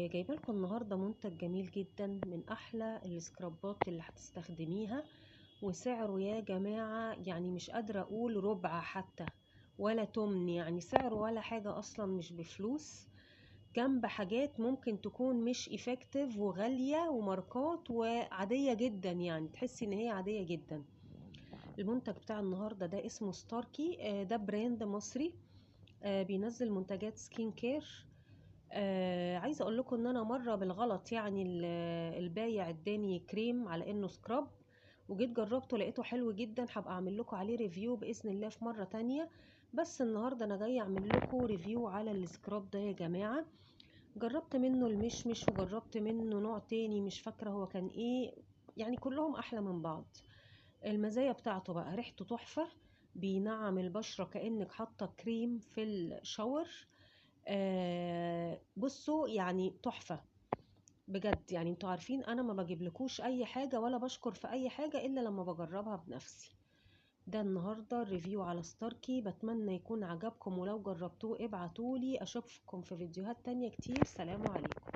جايبه لكم النهارده منتج جميل جدا، من احلى السكرابات اللي هتستخدميها. وسعره يا جماعه يعني مش قادره اقول ربع حتى ولا تمن، يعني سعره ولا حاجه اصلا، مش بفلوس جنب حاجات ممكن تكون مش افكتيف وغاليه وماركات وعاديه جدا، يعني تحسي ان هي عاديه جدا. المنتج بتاع النهارده ده اسمه ستاركي. ده براند مصري، بينزل منتجات سكين كير. عايزه اقول لكم ان انا مره بالغلط، يعني البايع اداني كريم على انه سكراب، وجيت جربته لقيته حلو جدا. هبقى اعمل لكم عليه ريفيو باذن الله في مره تانية، بس النهارده انا جايه اعمل لكم ريفيو على السكراب ده يا جماعه. جربت منه المشمش وجربت منه نوع تاني مش فاكره هو كان ايه، يعني كلهم احلى من بعض. المزايا بتاعته بقى ريحته تحفه، بينعم البشره كانك حاطه كريم في الشاور. بصوا يعني تحفة بجد. يعني انتوا عارفين انا ما بجيبلكوش اي حاجة ولا بشكر في اي حاجة الا لما بجربها بنفسي. ده النهاردة الريفيو على ستاركي، بتمنى يكون عجبكم، ولو جربتوه ابعتولي اشوفكم في فيديوهات تانية كتير. سلام عليكم.